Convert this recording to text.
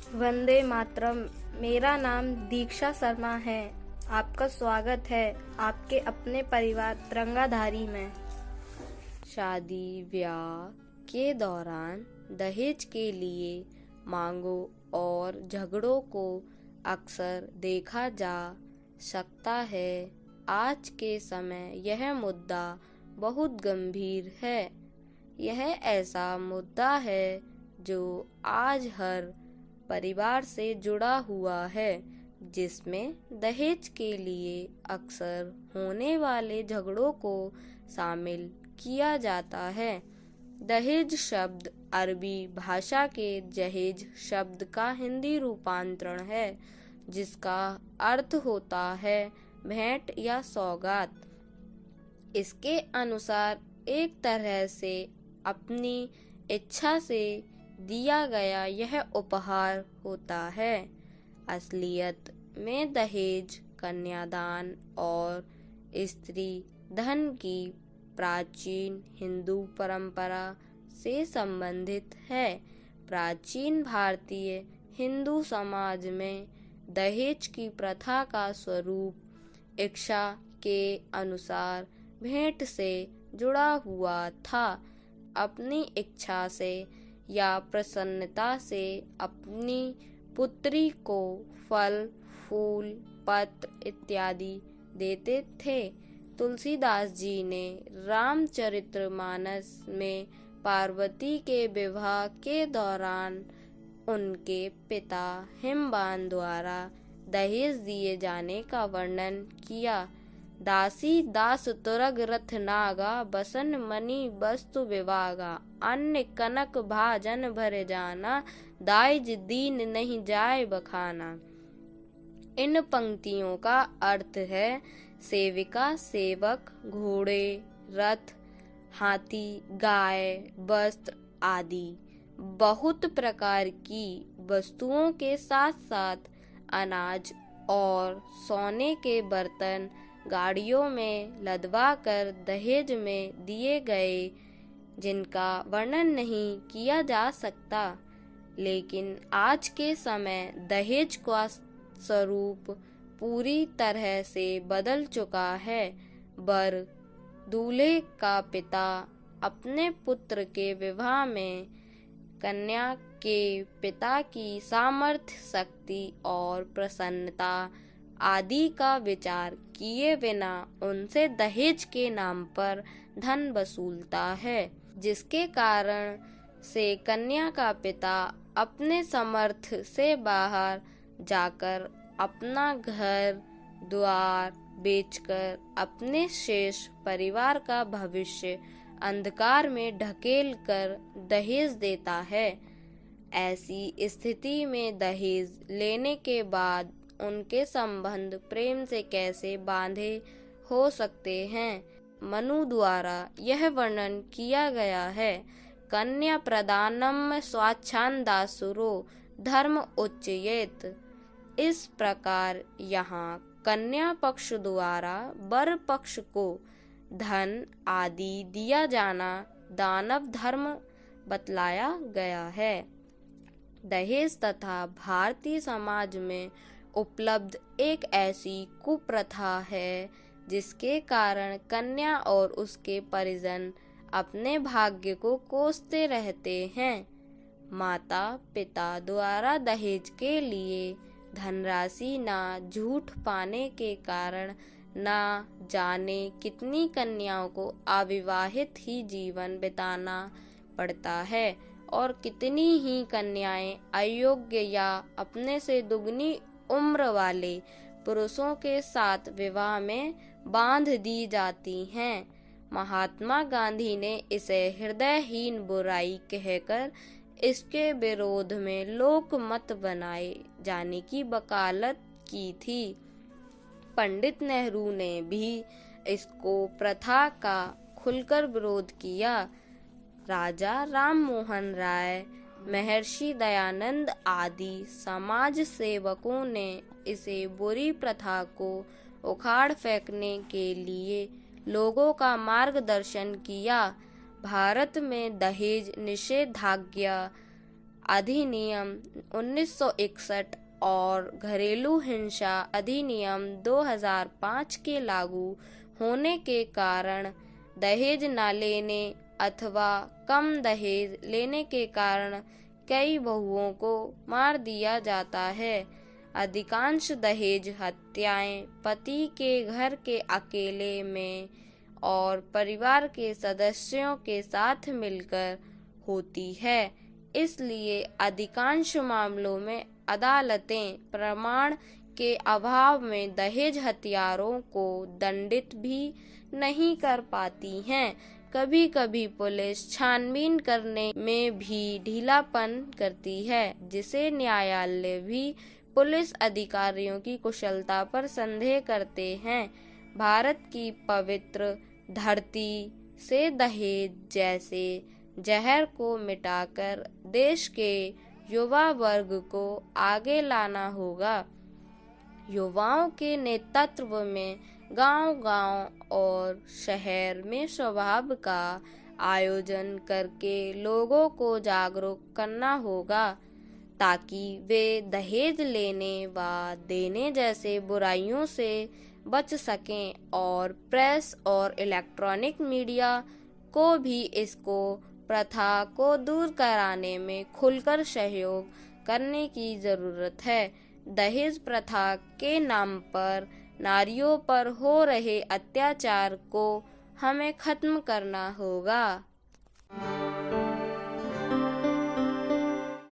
वंदे मातरम। मेरा नाम दीक्षा शर्मा है। आपका स्वागत है आपके अपने परिवार तिरंगाधारी में। शादी ब्याह के दौरान दहेज के लिए मांगों और झगड़ों को अक्सर देखा जा सकता है। आज के समय यह मुद्दा बहुत गंभीर है। यह ऐसा मुद्दा है जो आज हर परिवार से जुड़ा हुआ है, जिसमें दहेज के लिए अक्सर होने वाले झगड़ों को शामिल किया जाता है। दहेज शब्द अरबी भाषा के जहेज शब्द का हिंदी रूपांतरण है, जिसका अर्थ होता है भेंट या सौगात। इसके अनुसार एक तरह से अपनी इच्छा से दिया गया यह उपहार होता है। असलियत में दहेज कन्यादान और स्त्री धन की प्राचीन हिंदू परंपरा से संबंधित है। प्राचीन भारतीय हिंदू समाज में दहेज की प्रथा का स्वरूप इच्छा के अनुसार भेंट से जुड़ा हुआ था। अपनी इच्छा से या प्रसन्नता से अपनी पुत्री को फल, फूल, पत्र इत्यादि देते थे। तुलसीदास जी ने रामचरितमानस में पार्वती के विवाह के दौरान उनके पिता हिमवान द्वारा दहेज दिए जाने का वर्णन किया। दासी दास तुरग रथ नागा, बसन मणि वस्तु विवागा, अन्य कनक भाजन भर जाना, दाइज दीन नहीं जाए बखाना। इन पंक्तियों का अर्थ है सेविका, सेवक, घोड़े, रथ, हाथी, गाय, वस्त्र आदि बहुत प्रकार की वस्तुओं के साथ साथ अनाज और सोने के बर्तन गाड़ियों में लदवा कर दहेज में दिए गए, जिनका वर्णन नहीं किया जा सकता। लेकिन आज के समय दहेज का स्वरूप पूरी तरह से बदल चुका है। वर दूल्हे का पिता अपने पुत्र के विवाह में कन्या के पिता की सामर्थ्य, शक्ति और प्रसन्नता आदि का विचार किए बिना उनसे दहेज के नाम पर धन वसूलता है, जिसके कारण से कन्या का पिता अपने सामर्थ्य से बाहर जाकर अपना घर द्वार बेचकर अपने शेष परिवार का भविष्य अंधकार में ढकेल कर दहेज देता है। ऐसी स्थिति में दहेज लेने के बाद उनके संबंध प्रेम से कैसे बांधे हो सकते हैं। मनु द्वारा यह वर्णन किया गया है, कन्या प्रदानम स्वाच्छांदासुरो धर्म उच्चयेत। इस प्रकार यहाँ कन्या पक्ष द्वारा वर पक्ष को धन आदि दिया जाना दानव धर्म बतलाया गया है। दहेज तथा भारतीय समाज में उपलब्ध एक ऐसी कुप्रथा है जिसके कारण कन्या और उसके परिजन अपने भाग्य को कोसते रहते हैं। माता पिता द्वारा दहेज के लिए धनराशि ना झूठ पाने के कारण ना जाने कितनी कन्याओं को अविवाहित ही जीवन बिताना पड़ता है और कितनी ही कन्याएं अयोग्य या अपने से दुगनी उम्र वाले पुरुषों के साथ विवाह में बांध दी जाती हैं। महात्मा गांधी ने इसे हृदयहीन बुराई कहकर इसके विरोध में लोक मत बनाए जाने की वकालत की थी। पंडित नेहरू ने भी इसको प्रथा का खुलकर विरोध किया। राजा राम मोहन राय, महर्षि दयानंद आदि समाज सेवकों ने इसे बुरी प्रथा को उखाड़ फेंकने के लिए लोगों का मार्गदर्शन किया। भारत में दहेज निषेधाज्ञा अधिनियम 1961 और घरेलू हिंसा अधिनियम 2005 के लागू होने के कारण दहेज न लेने अथवा कम दहेज लेने के कारण कई बहुओं को मार दिया जाता है। अधिकांश दहेज हत्याएं पति के घर के अकेले में और परिवार के सदस्यों के साथ मिलकर होती है। इसलिए अधिकांश मामलों में अदालतें प्रमाण के अभाव में दहेज हत्यारों को दंडित भी नहीं कर पाती हैं। कभी कभी पुलिस छानबीन करने में भी ढीलापन करती है, जिसे न्यायालय भी पुलिस अधिकारियों की कुशलता पर संदेह करते हैं। भारत की पवित्र धरती से दहेज जैसे जहर को मिटाकर देश के युवा वर्ग को आगे लाना होगा। युवाओं के नेतृत्व में गांव-गांव और शहर में स्वभाव का आयोजन करके लोगों को जागरूक करना होगा, ताकि वे दहेज लेने व देने जैसे बुराइयों से बच सकें और प्रेस और इलेक्ट्रॉनिक मीडिया को भी इसको प्रथा को दूर कराने में खुलकर सहयोग करने की जरूरत है। दहेज प्रथा के नाम पर नारियों पर हो रहे अत्याचार को हमें खत्म करना होगा।